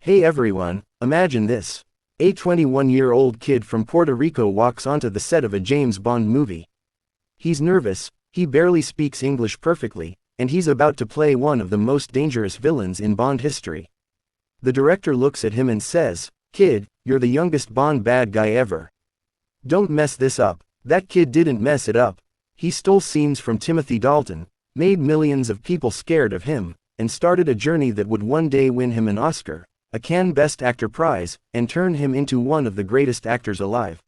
Hey everyone, imagine this. A 21-year-old kid from Puerto Rico walks onto the set of a James Bond movie. He's nervous, he barely speaks English perfectly, and he's about to play one of the most dangerous villains in Bond history. The director looks at him and says, "Kid, you're the youngest Bond bad guy ever. Don't mess this up." That kid didn't mess it up. He stole scenes from Timothy Dalton, made millions of people scared of him, and started a journey that would one day win him an Oscar, a Cannes Best Actor prize, and turn him into one of the greatest actors alive.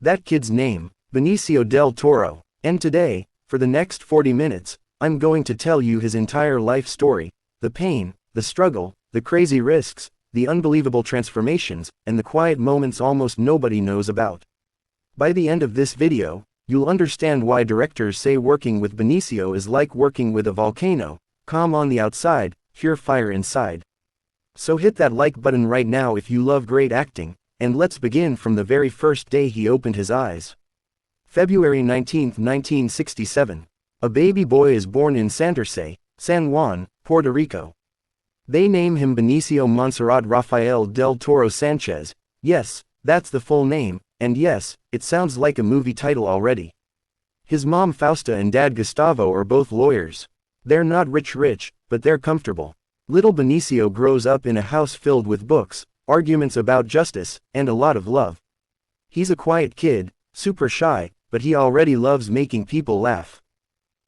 That kid's name, Benicio Del Toro. And today, for the next 40 minutes, I'm going to tell you his entire life story, the pain, the struggle, the crazy risks, the unbelievable transformations, and the quiet moments almost nobody knows about. By the end of this video, you'll understand why directors say working with Benicio is like working with a volcano, calm on the outside, pure fire inside. So hit that like button right now if you love great acting, and let's begin from the very first day he opened his eyes. February 19, 1967. A baby boy is born in Santurce, San Juan, Puerto Rico. They name him Benicio Montserrat Rafael del Toro Sanchez. Yes, that's the full name, and yes, it sounds like a movie title already. His mom Fausta and dad Gustavo are both lawyers. They're not rich, but they're comfortable. Little Benicio grows up in a house filled with books, arguments about justice, and a lot of love. He's a quiet kid, super shy, but he already loves making people laugh.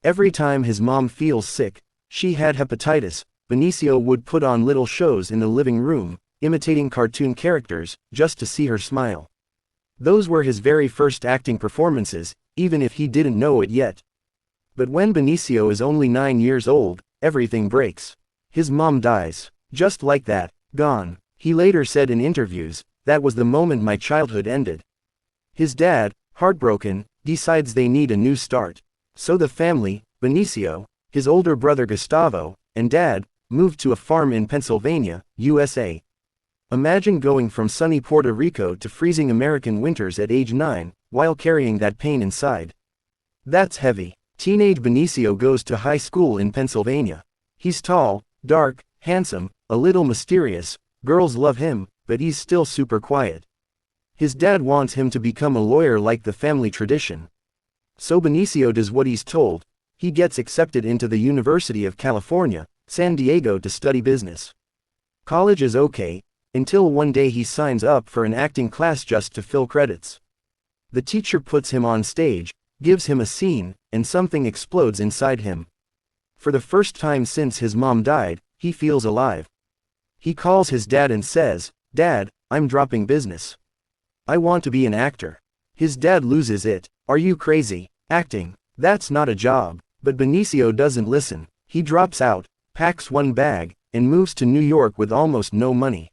Every time his mom feels sick, she had hepatitis, Benicio would put on little shows in the living room, imitating cartoon characters, just to see her smile. Those were his very first acting performances, even if he didn't know it yet. But when Benicio is only 9 years old, everything breaks. His mom dies. Just like that, gone. He later said in interviews, "That was the moment my childhood ended." His dad, heartbroken, decides they need a new start. So the family, Benicio, his older brother Gustavo, and dad, moved to a farm in Pennsylvania, USA. Imagine going from sunny Puerto Rico to freezing American winters at age 9, while carrying that pain inside. That's heavy. Teenage Benicio goes to high school in Pennsylvania. He's tall, dark, handsome, a little mysterious, girls love him, but he's still super quiet. His dad wants him to become a lawyer like the family tradition. So Benicio does what he's told. He gets accepted into the University of California, San Diego to study business. College is okay, until one day he signs up for an acting class just to fill credits. The teacher puts him on stage, gives him a scene, and something explodes inside him. For the first time since his mom died, he feels alive. He calls his dad and says, "Dad, I'm dropping business. I want to be an actor." His dad loses it. "Are you crazy? Acting? That's not a job." But Benicio doesn't listen. He drops out, packs one bag, and moves to New York with almost no money.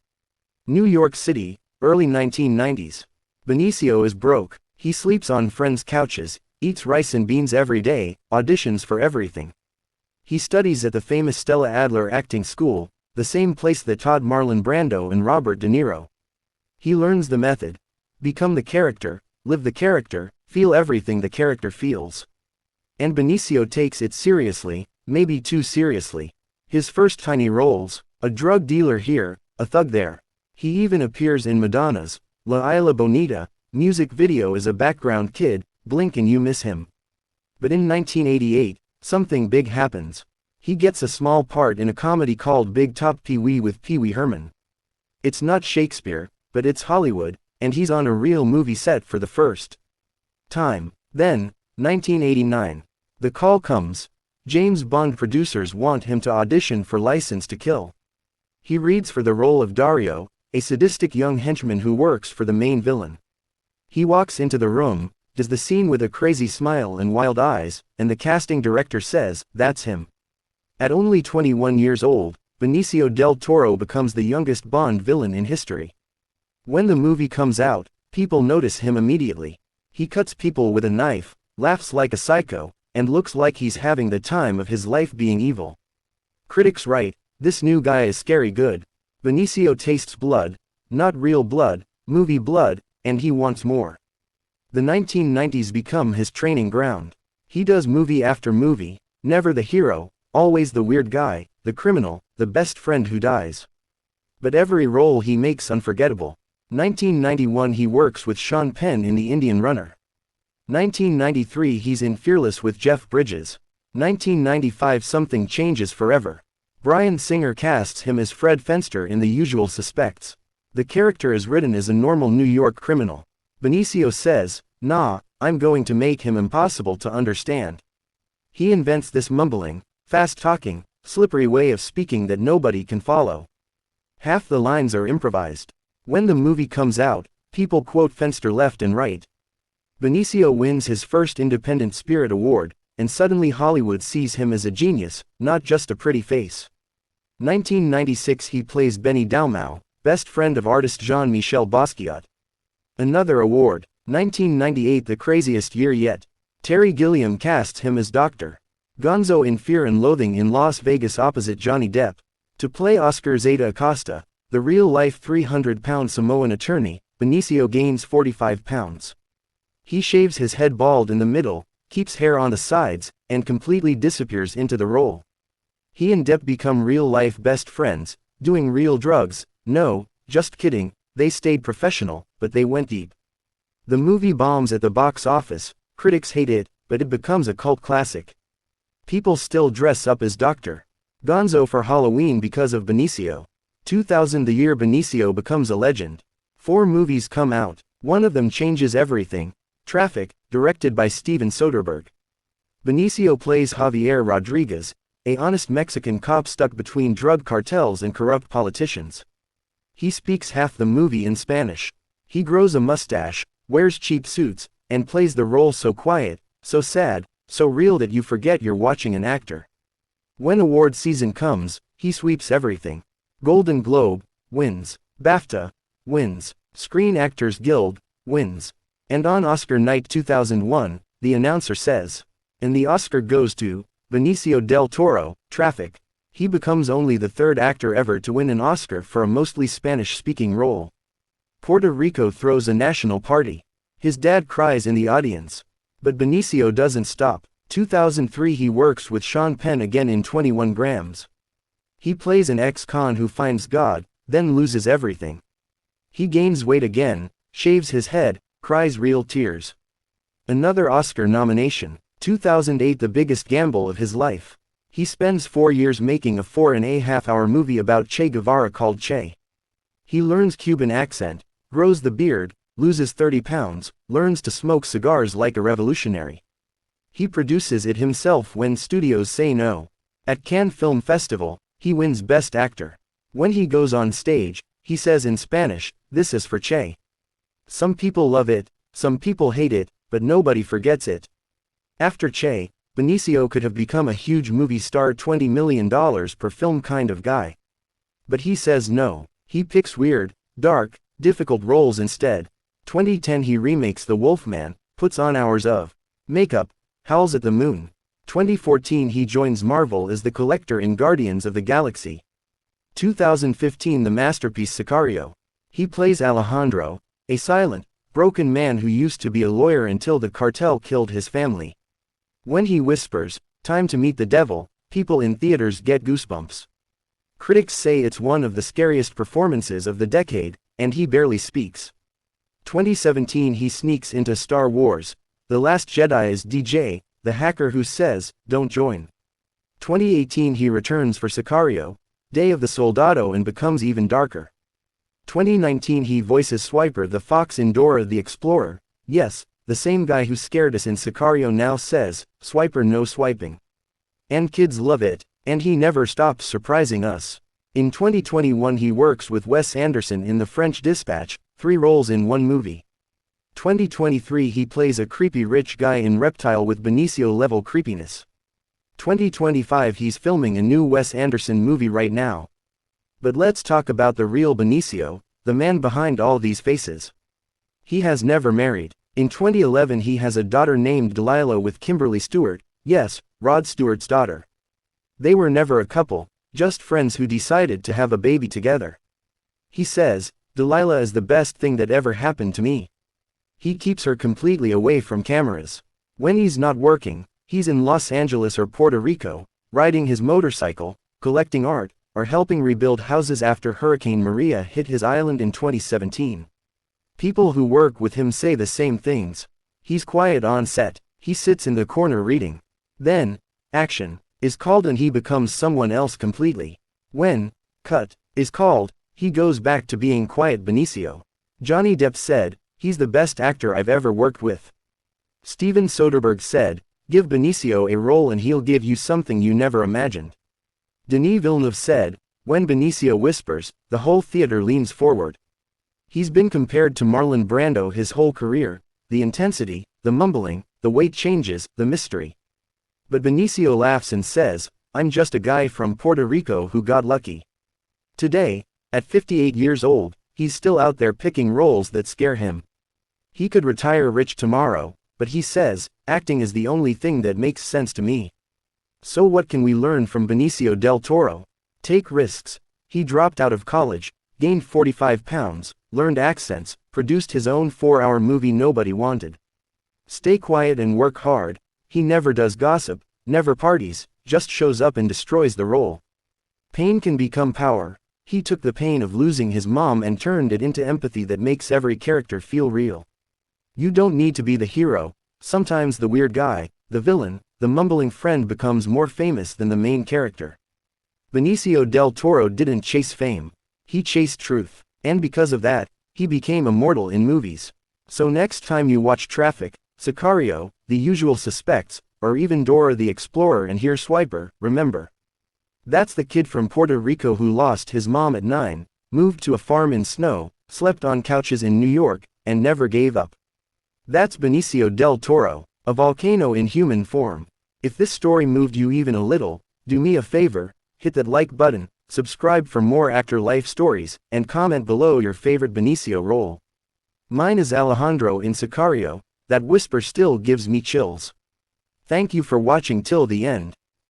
New York City, early 1990s. Benicio is broke. He sleeps on friends' couches, eats rice and beans every day, auditions for everything. He studies at the famous Stella Adler acting school, the same place that taught Marlon Brando and Robert De Niro. He learns the method. Become the character, live the character, feel everything the character feels. And Benicio takes it seriously, maybe too seriously. His first tiny roles, a drug dealer here, a thug there. He even appears in Madonna's La Isla Bonita music video as a background kid, blink and you miss him. But in 1988, something big happens. He gets a small part in a comedy called Big Top Pee-wee with Pee Wee Herman. It's not Shakespeare, but it's Hollywood, and he's on a real movie set for the first time. Then, 1989. The call comes. James Bond producers want him to audition for License to Kill. He reads for the role of Dario, a sadistic young henchman who works for the main villain. He walks into the room, does the scene with a crazy smile and wild eyes, and the casting director says, "That's him." At only 21 years old, Benicio Del Toro becomes the youngest Bond villain in history. When the movie comes out, people notice him immediately. He cuts people with a knife, laughs like a psycho, and looks like he's having the time of his life being evil. Critics write, "This new guy is scary good. Benicio tastes blood, not real blood, movie blood, and he wants more." The 1990s become his training ground. He does movie after movie, never the hero, always the weird guy, the criminal, the best friend who dies. But every role he makes unforgettable. 1991 he works with Sean Penn in The Indian Runner. 1993 he's in Fearless with Jeff Bridges. 1995 Something Changes Forever. Bryan Singer casts him as Fred Fenster in The Usual Suspects. The character is written as a normal New York criminal. Benicio says, "Nah, I'm going to make him impossible to understand." He invents this mumbling, fast-talking, slippery way of speaking that nobody can follow. Half the lines are improvised. When the movie comes out, people quote Fenster left and right. Benicio wins his first Independent Spirit Award, and suddenly Hollywood sees him as a genius, not just a pretty face. 1996 he plays Benny Dalmau, best friend of artist Jean-Michel Basquiat. Another award. 1998 the craziest year yet. Terry Gilliam casts him as Dr. Gonzo in Fear and Loathing in Las Vegas opposite Johnny Depp. To play Oscar Zeta Acosta, the real-life 300-pound Samoan attorney, Benicio gains 45 pounds. He shaves his head bald in the middle, keeps hair on the sides, and completely disappears into the role. He and Depp become real-life best friends, doing real drugs. No, just kidding, they stayed professional, but they went deep. The movie bombs at the box office, critics hate it, but it becomes a cult classic. People still dress up as Dr. Gonzo for Halloween because of Benicio. 2000 the year Benicio becomes a legend. 4 movies come out, one of them changes everything. Traffic, directed by Steven Soderbergh. Benicio plays Javier Rodriguez, a honest Mexican cop stuck between drug cartels and corrupt politicians. He speaks half the movie in Spanish. He grows a mustache, wears cheap suits, and plays the role so quiet, so sad, so real that you forget you're watching an actor. When award season comes, he sweeps everything. Golden Globe, wins. BAFTA, wins. Screen Actors Guild, wins. And on Oscar night 2001, the announcer says, "And the Oscar goes to Benicio Del Toro, Traffic." He becomes only the 3rd actor ever to win an Oscar for a mostly Spanish-speaking role. Puerto Rico throws a national party. His dad cries in the audience. But Benicio doesn't stop. 2003 he works with Sean Penn again in 21 Grams. He plays an ex-con who finds God, then loses everything. He gains weight again, shaves his head, cries real tears. Another Oscar nomination. 2008 the biggest gamble of his life. He spends 4 years making a 4.5-hour movie about Che Guevara called Che. He learns Cuban accent, grows the beard, loses 30 pounds, learns to smoke cigars like a revolutionary. He produces it himself when studios say no. At Cannes Film Festival, he wins Best Actor. When he goes on stage, he says in Spanish, "This is for Che." Some people love it, some people hate it, but nobody forgets it. After Che, Benicio could have become a huge movie star, $20 million per film kind of guy. But he says no. He picks weird, dark, difficult roles instead. 2010 he remakes The Wolfman, puts on hours of makeup, howls at the moon. 2014 he joins Marvel as the Collector in Guardians of the Galaxy. 2015 the masterpiece Sicario. He plays Alejandro, a silent, broken man who used to be a lawyer until the cartel killed his family. When he whispers, "Time to meet the devil," people in theaters get goosebumps. Critics say it's one of the scariest performances of the decade, and he barely speaks. 2017 he sneaks into Star Wars. The Last Jedi as DJ, the hacker who says, "Don't join." 2018 he returns for Sicario, Day of the Soldado, and becomes even darker. 2019 he voices Swiper the fox in Dora the Explorer. Yes, the same guy who scared us in Sicario now says, "Swiper no swiping." And kids love it, and he never stops surprising us. In 2021 he works with Wes Anderson in The French Dispatch, 3 roles in 1 movie. 2023 he plays a creepy rich guy in Reptile with Benicio-level creepiness. 2025 he's filming a new Wes Anderson movie right now. But let's talk about the real Benicio, the man behind all these faces. He has never married. In 2011 he has a daughter named Delilah with Kimberly Stewart, yes, Rod Stewart's daughter. They were never a couple, just friends who decided to have a baby together. He says, "Delilah is the best thing that ever happened to me." He keeps her completely away from cameras. When he's not working, he's in Los Angeles or Puerto Rico, riding his motorcycle, collecting art, or helping rebuild houses after Hurricane Maria hit his island in 2017. People who work with him say the same things. He's quiet on set, he sits in the corner reading. Then, action is called and he becomes someone else completely. When cut is called, he goes back to being quiet Benicio. Johnny Depp said, "He's the best actor I've ever worked with." Steven Soderbergh said, "Give Benicio a role and he'll give you something you never imagined." Denis Villeneuve said, "When Benicio whispers, the whole theater leans forward." He's been compared to Marlon Brando his whole career, the intensity, the mumbling, the weight changes, the mystery. But Benicio laughs and says, "I'm just a guy from Puerto Rico who got lucky." Today, at 58 years old, he's still out there picking roles that scare him. He could retire rich tomorrow, but he says, "Acting is the only thing that makes sense to me." So what can we learn from Benicio del Toro? Take risks. He dropped out of college, gained 45 pounds, learned accents, produced his own 4-hour movie nobody wanted. Stay quiet and work hard. He never does gossip, never parties, just shows up and destroys the role. Pain can become power. He took the pain of losing his mom and turned it into empathy that makes every character feel real. You don't need to be the hero. Sometimes the weird guy, the villain, the mumbling friend becomes more famous than the main character. Benicio del Toro didn't chase fame. He chased truth. And because of that, he became immortal in movies. So next time you watch Traffic, Sicario, The Usual Suspects, or even Dora the Explorer and hear Swiper, remember. That's the kid from Puerto Rico who lost his mom at 9, moved to a farm in snow, slept on couches in New York, and never gave up. That's Benicio del Toro, a volcano in human form. If this story moved you even a little, do me a favor, hit that like button, subscribe for more actor life stories, and comment below your favorite Benicio role. Mine is Alejandro in Sicario. That whisper still gives me chills. Thank you for watching till the end.